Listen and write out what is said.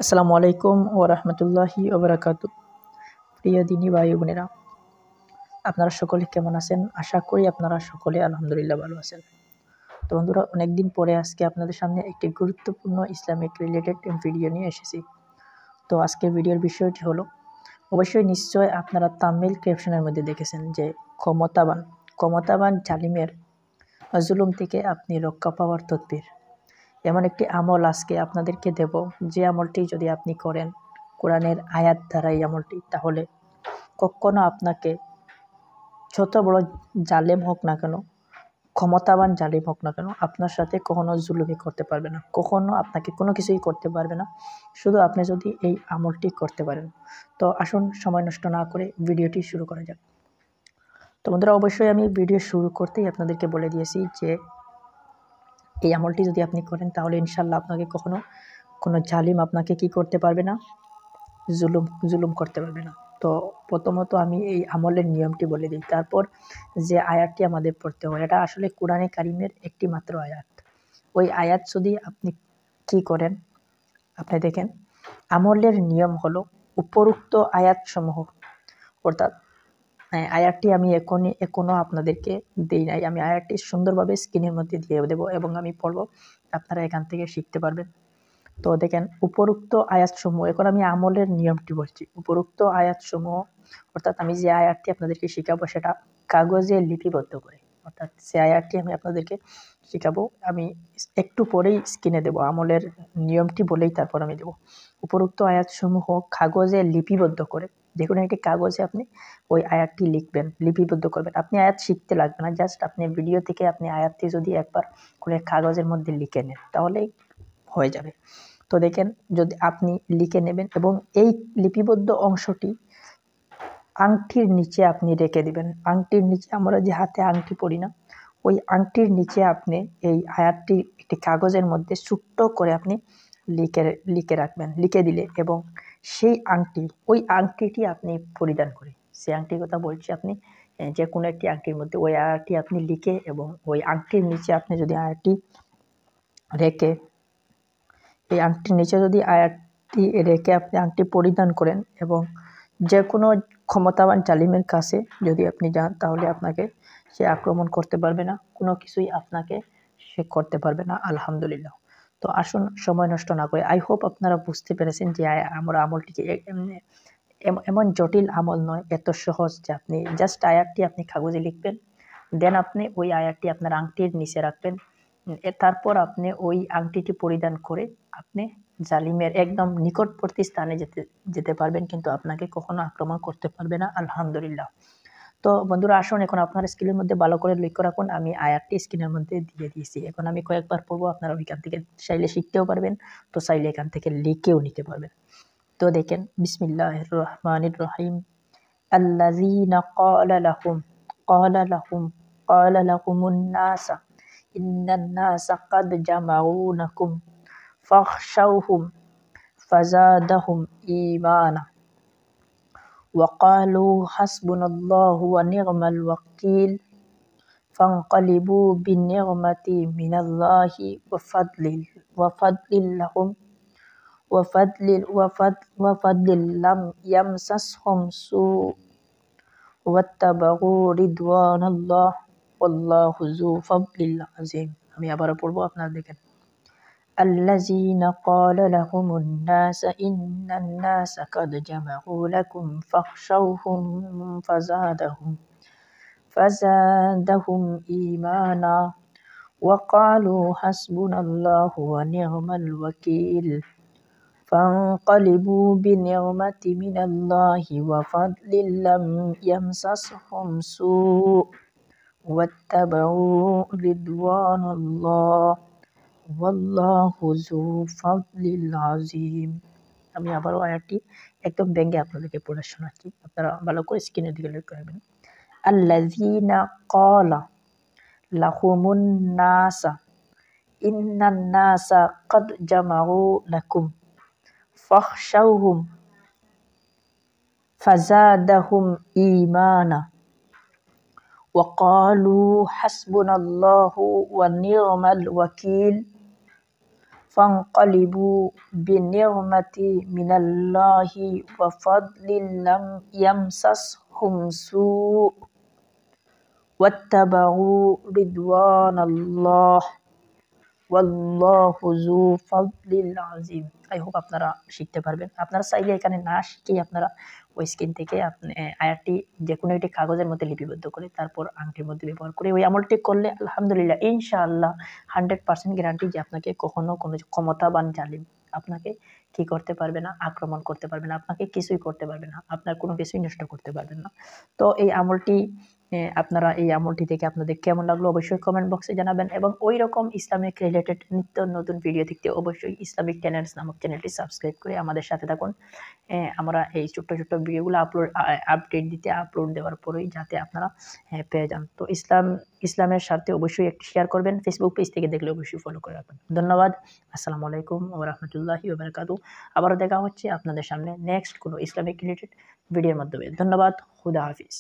আসসালামু আলাইকুম ওয়া রাহমাতুল্লাহি ওয়া বারাকাতুহু। প্রিয় দিনী ভাই বোনেরা, আপনারা সকলে কেমন আছেন? আশা করি আপনারা সকলে আলহামদুলিল্লাহ ভালো আছেন। তো বন্ধুরা, অনেকদিন পরে আজকে আপনাদের সামনে একটি গুরুত্বপূর্ণ ইসলামিক রিলেটেড ভিডিও নিয়ে এসেছি। তো আজকের ভিডিওর বিষয়টি হলো, অবশ্যই নিশ্চয় আপনারা তামিল ক্যাপশনের মধ্যে দেখেছেন যে ক্ষমতাবান জালিমের জুলুম থেকে আপনি রক্ষা পাওয়ার তদবির। এমন একটি আমল আজকে আপনাদেরকে দেব, যে আমলটি যদি আপনি করেন কোরআনের আয়াত দ্বারা এই আমলটি, তাহলে কখনো আপনাকে যত বড় জালেম হোক না কেন, ক্ষমতাবান জালিম হোক না কেন, আপনার সাথে কখনো জুলুমি করতে পারবে না, কখনো আপনাকে কোনো কিছুই করতে পারবে না, শুধু আপনি যদি এই আমলটি করতে পারেন। তো আসুন সময় নষ্ট না করে ভিডিওটি শুরু করা যাক। তো বন্ধুরা, অবশ্যই আমি ভিডিও শুরু করতেই আপনাদেরকে বলে দিয়েছি যে এই আমলটি যদি আপনি করেন তাহলে ইনশাল্লাহ আপনাকে কখনো কোনো জালিম আপনাকে কি করতে পারবে না, জুলুম করতে পারবে না। তো প্রথমত আমি এই আমলের নিয়মটি বলে দিই, তারপর যে আয়াতটি আমাদের পড়তে হয়, এটা আসলে কোরআনে কারিমের একটি মাত্র আয়াত। ওই আয়াত যদি আপনি কি করেন, আপনি দেখেন, আমলের নিয়ম হলো উপরোক্ত আয়াতসমূহ, অর্থাৎ আয়াতটি আমি এখনো আপনাদেরকে দেই নাই, আমি আয়াতটি সুন্দরভাবে স্ক্রিনের মধ্যে দিয়ে দেবো এবং আমি পড়ব, আপনারা এখান থেকে শিখতে পারবেন। তো দেখেন, উপরোক্ত আয়াতসমূহ, এখন আমি আমলের নিয়মটি বলছি। উপরোক্ত আয়াতসমূহ, অর্থাৎ আমি যে আয়াতটি আপনাদেরকে শেখাবো সেটা কাগজে লিপিবদ্ধ করে, অর্থাৎ সে আয়াতটি আমি আপনাদেরকে শেখাবো, আমি একটু পরেই স্ক্রিনে দেবো, আমলের নিয়মটি বলেই তারপর আমি দেবো। উপরোক্ত আয়াতসমূহ কাগজে লিপিবদ্ধ করে, দেখুন একটি কাগজে আপনি ওই আয়াতটি লিখবেন, লিপিবদ্ধ করবেন। আপনি আয়াত শিখতে লাগবে না, জাস্ট আপনি ভিডিও থেকে আপনি আয়াতটি যদি একবার করে কাগজের মধ্যে লিখে নেন তাহলেই হয়ে যাবে। তো দেখেন, যদি আপনি লিখে নেবেন এবং এই লিপিবদ্ধ অংশটি আংটির নিচে আপনি রেখে দিবেন। আংটির নিচে, আমরা যে হাতে আংটি পরি না, ওই আংটির নিচে আপনি এই আয়াতটি একটি কাগজের মধ্যে ছোট্ট করে আপনি লিখে রাখবেন, লিখে দিলে, এবং সেই আংটি, ওই আংটিটি আপনি পরিধান করে, সেই আংটির কথা বলছি, আপনি যে কোনো একটি আংটির মধ্যে ওই আয়াতটি আপনি লিখে এবং ওই আংটির নিচে আপনি যদি আয়াতটি রেখে, এই আংটির নিচে যদি আয়াতটি রেখে আপনি আংটি পরিধান করেন এবং যে কোনো ক্ষমতাবান জালিমের কাছে যদি আপনি যান, তাহলে আপনাকে সে আক্রমণ করতে পারবে না, কোনো কিছুই আপনাকে সে করতে পারবে না, আলহামদুলিল্লাহ। তো আসুন সময় নষ্ট না করে, আই হোপ আপনারা বুঝতে পেরেছেন যে আমরা আমলটিকে এমন জটিল আমল নয়, এত সহজ যে আপনি জাস্ট আয়াতটি আপনি কাগজে লিখবেন, দেন আপনি ওই আয়াতটি আপনার আংটির নিচে রাখবেন, তারপর আপনি ওই আংটিটি পরিধান করে আপনি জালিমের একদম নিকটবর্তী স্থানে যেতে পারবেন, কিন্তু আপনাকে কখনো আক্রমণ করতে পারবে না, আলহামদুলিল্লাহ। তো বন্ধুরা, আসুন এখন আপনার স্ক্রিনের মধ্যে ভালো করে লক্ষ্য রাখুন, আমি আয়াতটি স্ক্রিনের মধ্যে দিয়ে দিয়েছি, এখন আমি কয়েকবার পড়বো, আপনারা ওইখান থেকে চাইলে শিখতেও পারবেন, তো চাইলে এখান থেকে লিখেও নিতে পারবেন। তো দেখেন, বিসমিল্লাহির রহমানির রহিম। আল্লাযীনা ক্বালা লাহুমুন নাস ইন্নান নাসা ক্বাদ জামাউ লাকুম ফাখশাউহুম ফাজাদাহুম ঈমানা ওয়া ক্বালু হাসবুনাল্লাহু ওয়া নি'মাল ওয়াকিল ফানকালিবু বিনি'মাতি মিনাল্লাহি ওয়া ফাদলিন লাহুম وفضل لم يمسسهم سوء واتبعوا رضوان الله والله ذو فضل عظيم। আমি আবারও পড়বো, আপনারা দেখেন। الذين قال لهم الناس إن الناس قد جمعوا لكم فاخشوهم فزادهم إيمانا وقالوا حسبنا الله ونعم الوكيل فانقلبوا بنعمة من الله وفضل لم يمسسهم سوء واتبعوا رضوان الله والله ذو فضل عظيم। আমি আবারও আয়াতটি একদম ব্যঙ্গে আপনাদেরকে পড়ে শোনাচ্ছি, আপনারা ভালো করে স্ক্রিনের দিকে লক্ষ্য রাখবেন। আল্লাযীনা ক্বালা লাহুমুন নাসা ইন্নান নাসা ক্বাদ জামাউ লাকুম ফাখশাউহুম ফাজাদাহুম ঈমানা ওয়া ক্বালু হাসবুনাল্লাহু ওয়া নি'মাল ওয়াকিল ফানকালিবু বিনি'মাতি মিনাল্লাহি ওয়া ফাদলিন লাম ইয়ামসাসহুম সু' ওয়াত্তাবাউ রিদওয়ানাল্লাহ ওয়াল্লাহু যু ফাদলিল আযীম। আই হোপ আপনারা শিখতে পারবেন। আপনারা চাইলে এখানে না শিখেই আপনারা ওই স্ক্রিন থেকে আপনি আয়াতটি যেকোনো একটি কাগজের মধ্যে লিপিবদ্ধ করে তারপর আংটির মধ্যে ব্যবহার করে ওই আমলটি করলে আলহামদুলিল্লাহ ইনশাআল্লাহ 100% গ্যারান্টি যে আপনাকে কখনো কোনো ক্ষমতাবান জালিম আপনাকে কি করতে পারবে না, আক্রমণ করতে পারবে না, আপনাকে কিছুই করতে পারবে না, আপনার কোনো কিছুই নষ্ট করতে পারবেন না। তো এই আমলটি আপনারা এই আমলটি থেকে আপনাদের কেমন লাগলো অবশ্যই কমেন্ট বক্সে জানাবেন এবং ওই রকম ইসলামিক রিলেটেড নিত্য নতুন ভিডিও দেখতে অবশ্যই ইসলামিক চ্যানেলস নামক চ্যানেলটি সাবস্ক্রাইব করে আমাদের সাথে থাকুন। আমরা এই ছোট্ট ছোট্ট ভিডিওগুলো আপডেট দিতে আপলোড দেওয়ার পরেই যাতে আপনারা পেয়ে যান। তো ইসলামের সাথে অবশ্যই একটি শেয়ার করবেন, ফেসবুক পেজ থেকে দেখলে অবশ্যই ফলো করে রাখবেন। ধন্যবাদ। আসসালামু আলাইকুম ওয়া রাহমাতুল্লাহি ওয়া বারাকাতুহু। আবারও দেখা হচ্ছে আপনাদের সামনে নেক্সট কোনো ইসলামিক রিলেটেড ভিডিওর মাধ্যমে। ধন্যবাদ। খুদা হাফিজ।